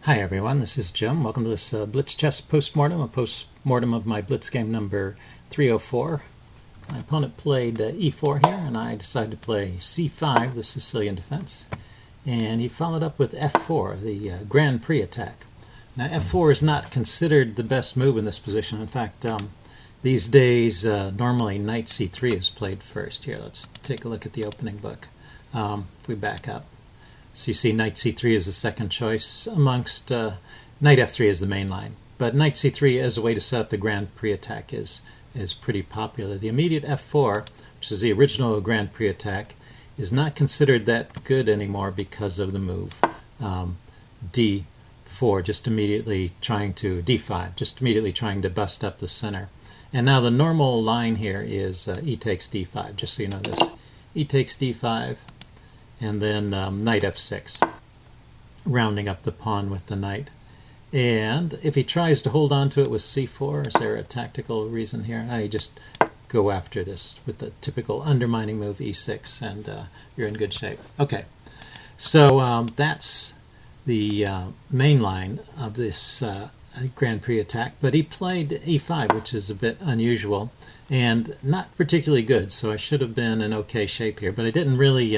Hi everyone, this is Jim. Welcome to this Blitz chess postmortem, a postmortem of my Blitz game number 304. My opponent played e4 here, and I decided to play c5, the Sicilian defense. And he followed up with f4, the Grand Prix attack. Now f4 is not considered the best move in this position. In fact, these days normally knight c3 is played first. Here, let's take a look at the opening book. If we back up. So you see knight c3 is the second choice amongst knight f3 is the main line. But knight c3 as a way to set up the Grand Prix attack is pretty popular. The immediate f4, which is the original Grand Prix attack, is not considered that good anymore because of the move d4, just immediately trying to d5, just immediately trying to bust up the center. And now the normal line here is e takes d5, just so you know this. E takes d5, and then knight f6, rounding up the pawn with the knight. And if he tries to hold on to it with c4, is there a tactical reason here? You just go after this with the typical undermining move e6, and you're in good shape. Okay, so that's the main line of this Grand Prix attack, but he played e5, which is a bit unusual and not particularly good, so I should have been in okay shape here, but I didn't really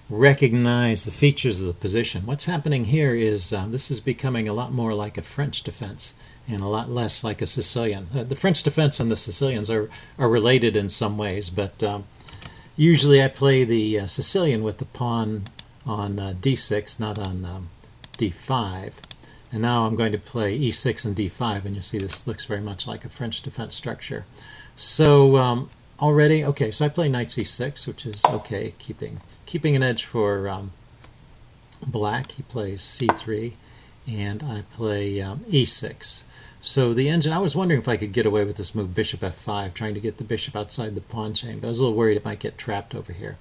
recognize the features of the position. What's happening here is this is becoming a lot more like a French defense and a lot less like a Sicilian. The French defense and the Sicilians are related in some ways, but usually I play the Sicilian with the pawn on d6, not on d5. And now I'm going to play e6 and d5, and you see this looks very much like a French defense structure. So already, okay, so I play knight c6, which is okay, keeping an edge for black. He plays c3, and I play e6. So the engine, I was wondering if I could get away with this move bishop f5, trying to get the bishop outside the pawn chain, but I was a little worried it might get trapped over here.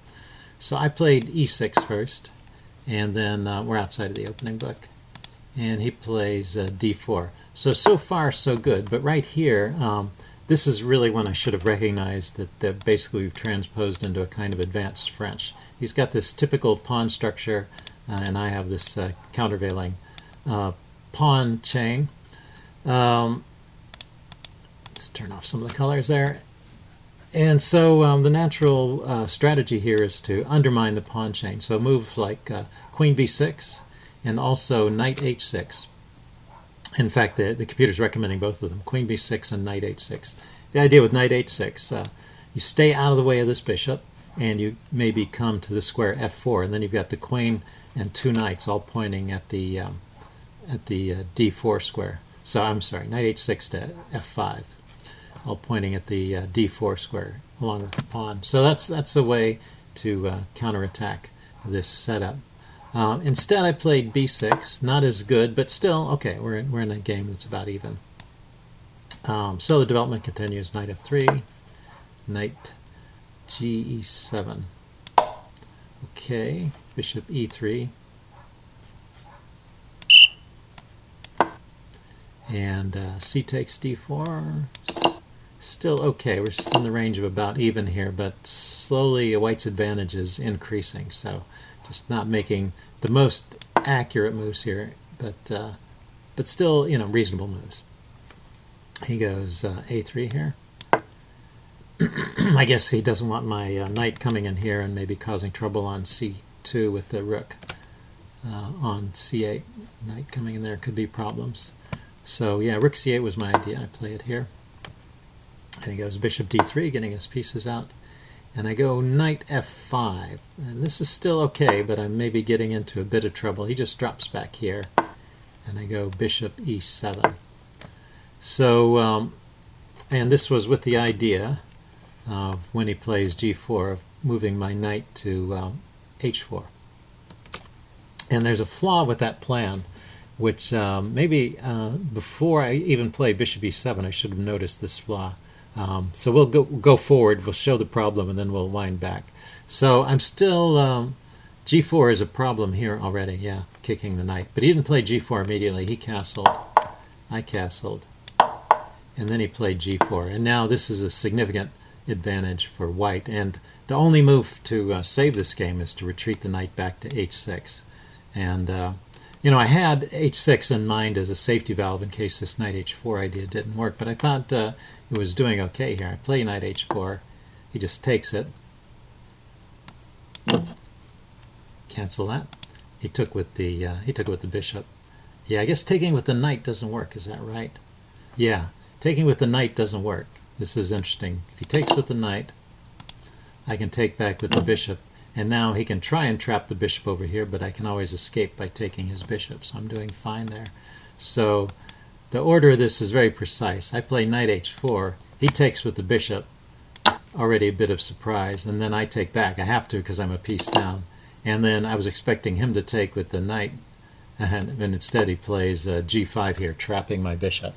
So I played e6 first, and then we're outside of the opening book, and he plays d4. So far so good, but right here, this is really when I should have recognized that basically we've transposed into a kind of advanced French. He's got this typical pawn structure, and I have this countervailing pawn chain. Let's turn off some of the colors there. And so the natural strategy here is to undermine the pawn chain. So moves like queen b6 and also knight h6. In fact, the computer's recommending both of them, queen b6 and knight h6. The idea with knight h6, you stay out of the way of this bishop, and you maybe come to the square f4, and then you've got the queen and two knights all pointing at the d4 square. So I'm sorry, knight h6 to f5, all pointing at the d4 square along with the pawn. So that's a way to counterattack this setup. Instead, I played b6, not as good, but still okay. We're in a game that's about even. So the development continues. Knight f3, knight ge7. Okay, bishop e3, and c takes d4. Still okay. We're in the range of about even here, but slowly White's advantage is increasing. So just not making the most accurate moves here, but still, reasonable moves. He goes a3 here. I guess he doesn't want my knight coming in here and maybe causing trouble on c2 with the rook. On c8, knight coming in there could be problems. So yeah, rook c8 was my idea. I play it here. And he goes bishop d3, getting his pieces out. And I go knight f5. And this is still okay, but I'm maybe getting into a bit of trouble. He just drops back here. And I go bishop e7. So, and this was with the idea of when he plays g4 of moving my knight to h4. And there's a flaw with that plan, which maybe before I even play bishop e7, I should have noticed this flaw. So we'll go forward, we'll show the problem, and then we'll wind back. So I'm still, g4 is a problem here already, yeah, kicking the knight. But he didn't play g4 immediately. He castled, I castled, and then he played g4. And now this is a significant advantage for White. And the only move to save this game is to retreat the knight back to h6. And You know, I had h6 in mind as a safety valve in case this knight h4 idea didn't work, but I thought it was doing okay here. I play knight h4. He just takes it. Cancel that. He took with the bishop. Yeah, I guess taking with the knight doesn't work. Is that right? Yeah, taking with the knight doesn't work. This is interesting. If he takes with the knight, I can take back with the bishop. And now he can try and trap the bishop over here, but I can always escape by taking his bishop. So I'm doing fine there. So the order of this is very precise. I play knight h4. He takes with the bishop. Already a bit of surprise. And then I take back. I have to because I'm a piece down. And then I was expecting him to take with the knight. And instead he plays g5 here, trapping my bishop.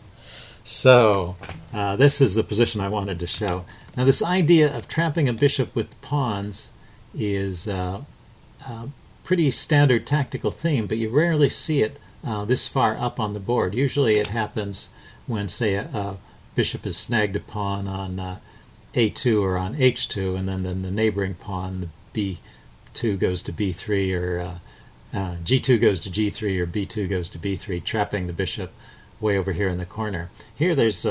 So this is the position I wanted to show. Now this idea of trapping a bishop with pawns is a pretty standard tactical theme, but you rarely see it this far up on the board. Usually it happens when, say, a bishop is snagged a pawn on a2 or on h2, and then the neighboring pawn, the b2 goes to b3, or g2 goes to g3, or b2 goes to b3, trapping the bishop way over here in the corner. Here there's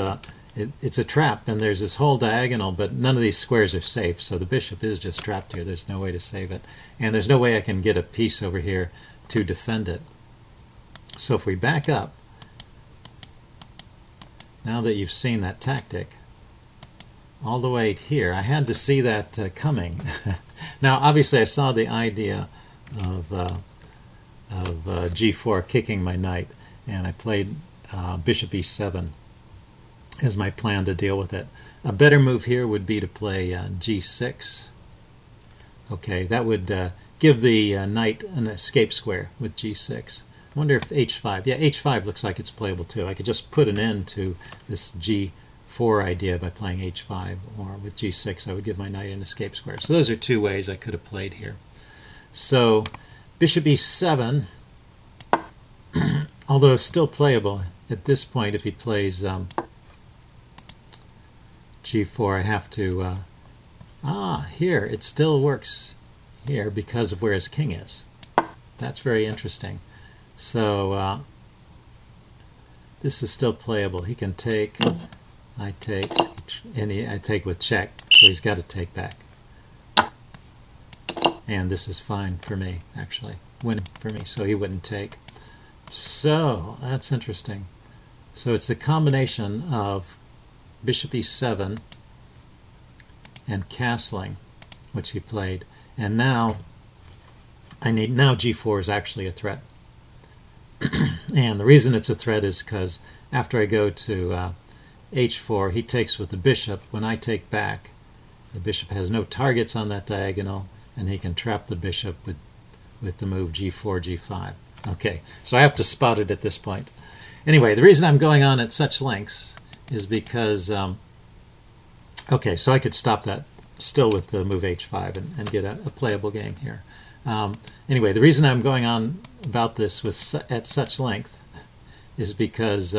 it's a trap, and there's this whole diagonal, but none of these squares are safe, so the bishop is just trapped here. There's no way to save it, and there's no way I can get a piece over here to defend it. So if we back up, now that you've seen that tactic, all the way here, I had to see that coming. Now obviously I saw the idea of g4 kicking my knight, and I played bishop e7 as my plan to deal with it. A better move here would be to play g6. Okay, that would give the knight an escape square with g6. I wonder if h5, yeah, h5 looks like it's playable too. I could just put an end to this g4 idea by playing h5, or with g6 I would give my knight an escape square. So those are two ways I could have played here. So bishop e7, although still playable at this point. If he plays g4, I have to here it still works here because of where his king is. That's very interesting. So this is still playable. He can take, I take, and I take with check, so he's got to take back. And this is fine for me, actually, winning for me, so he wouldn't take. So that's interesting. So it's a combination of bishop e7 and castling, which he played, and now g4 is actually a threat. And the reason it's a threat is because after I go to h4, he takes with the bishop. When I take back, the bishop has no targets on that diagonal, and he can trap the bishop with the move g4, g5. Okay, so I have to spot it at this point. Anyway, the reason I'm going on at such lengths is because, okay, so I could stop that still with the move h5 and get a playable game here. Anyway, the reason I'm going on about this at such length is because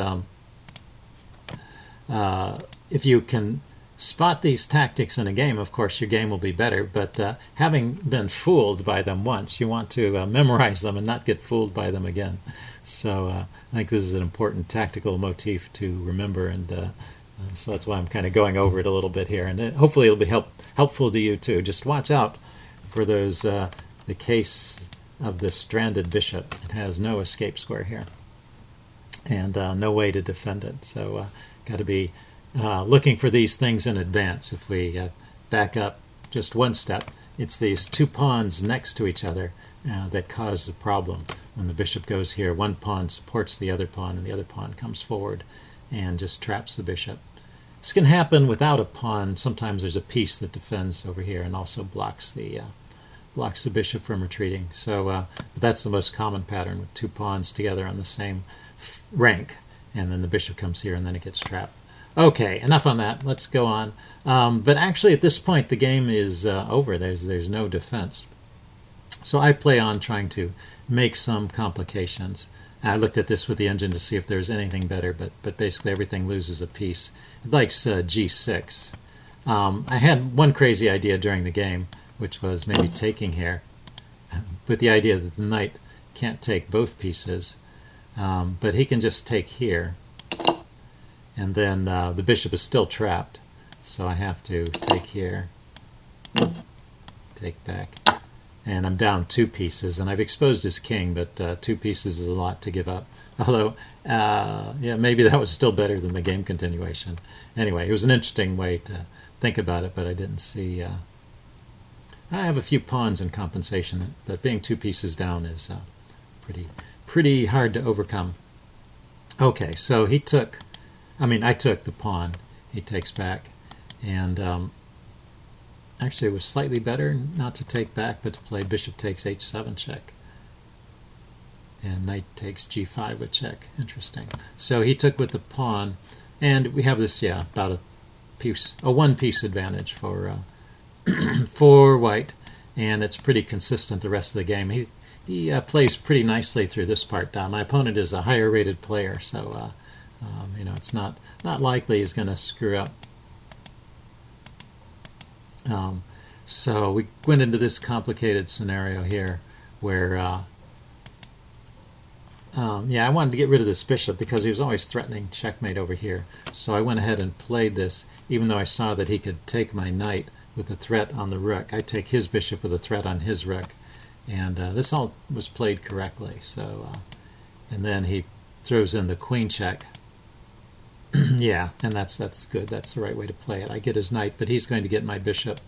if you can spot these tactics in a game, of course your game will be better, but having been fooled by them once, you want to memorize them and not get fooled by them again. So I think this is an important tactical motif to remember, and so that's why I'm kind of going over it a little bit here, and hopefully it'll be helpful to you too. Just watch out for those the case of the stranded bishop. It has no escape square here, and no way to defend it. So got to be looking for these things in advance. If we back up just one step, it's these two pawns next to each other that cause the problem. When the bishop goes here, one pawn supports the other pawn, and the other pawn comes forward and just traps the bishop. This can happen without a pawn. Sometimes there's a piece that defends over here and also blocks the bishop from retreating. So but that's the most common pattern, with two pawns together on the same rank, and then the bishop comes here and then it gets trapped. Okay, enough on that. Let's go on. But actually at this point the game is over. There's no defense. So I play on trying to make some complications. I looked at this with the engine to see if there's anything better, but basically everything loses a piece. It likes g6. I had one crazy idea during the game, which was maybe taking here, with the idea that the knight can't take both pieces, but he can just take here, and then the bishop is still trapped, so I have to take here, take back, and I'm down 2 pieces, and I've exposed his king, but 2 pieces is a lot to give up. Although, yeah, maybe that was still better than the game continuation. Anyway, it was an interesting way to think about it, but I didn't see... I have a few pawns in compensation, but being 2 pieces down is pretty hard to overcome. Okay, so he took... I took the pawn. He takes back, and actually it was slightly better not to take back, but to play bishop takes h7 check. And knight takes g5 with check. Interesting. So he took with the pawn, and we have this, yeah, about a 1 piece advantage for for white, and it's pretty consistent the rest of the game. He plays pretty nicely through this part. My opponent is a higher rated player, so it's not likely he's going to screw up. So we went into this complicated scenario here where I wanted to get rid of this bishop because he was always threatening checkmate over here. So I went ahead and played this, even though I saw that he could take my knight with a threat on the rook. I take his bishop with a threat on his rook, and this all was played correctly. So, and then he throws in the queen check. Yeah, and that's good. That's the right way to play it. I get his knight, but he's going to get my bishop,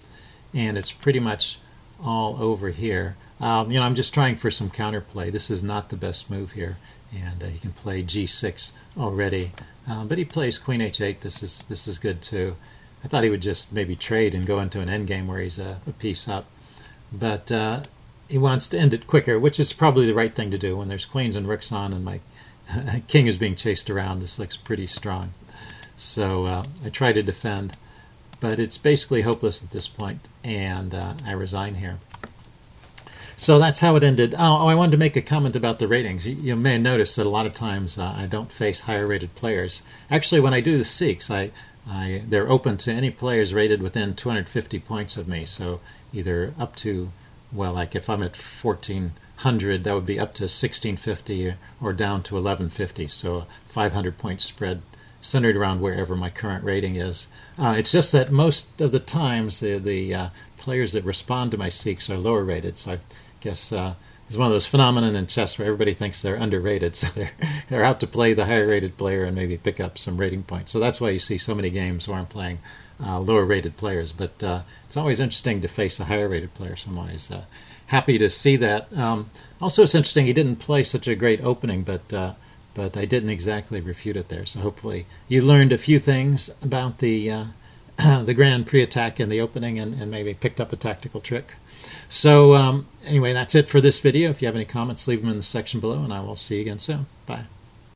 and it's pretty much all over here. I'm just trying for some counterplay. This is not the best move here, and he can play g6 already. But he plays queen h8. This is good too. I thought he would just maybe trade and go into an endgame where he's a piece up, but he wants to end it quicker, which is probably the right thing to do when there's queens and rooks on, and my king is being chased around. This looks pretty strong, so I try to defend, but it's basically hopeless at this point, and I resign here. So that's how it ended. Oh, I wanted to make a comment about the ratings. You may have noticed that a lot of times I don't face higher rated players. Actually, when I do the Seeks, they're open to any players rated within 250 points of me. So either up to, well, like if I'm at 1400, that would be up to 1650 or down to 1150. So a 500 point spread centered around wherever my current rating is. It's just that most of the times the players that respond to my Seeks are lower rated. So I guess it's one of those phenomenon in chess where everybody thinks they're underrated, so they're out to play the higher rated player and maybe pick up some rating points. So that's why you see so many games where I'm playing lower rated players. But it's always interesting to face a higher rated player, so I'm always happy to see that. Also, it's interesting he didn't play such a great opening, but I didn't exactly refute it there. So hopefully you learned a few things about the Grand Prix attack in the opening and maybe picked up a tactical trick. So anyway, that's it for this video. If you have any comments, leave them in the section below, and I will see you again soon. Bye.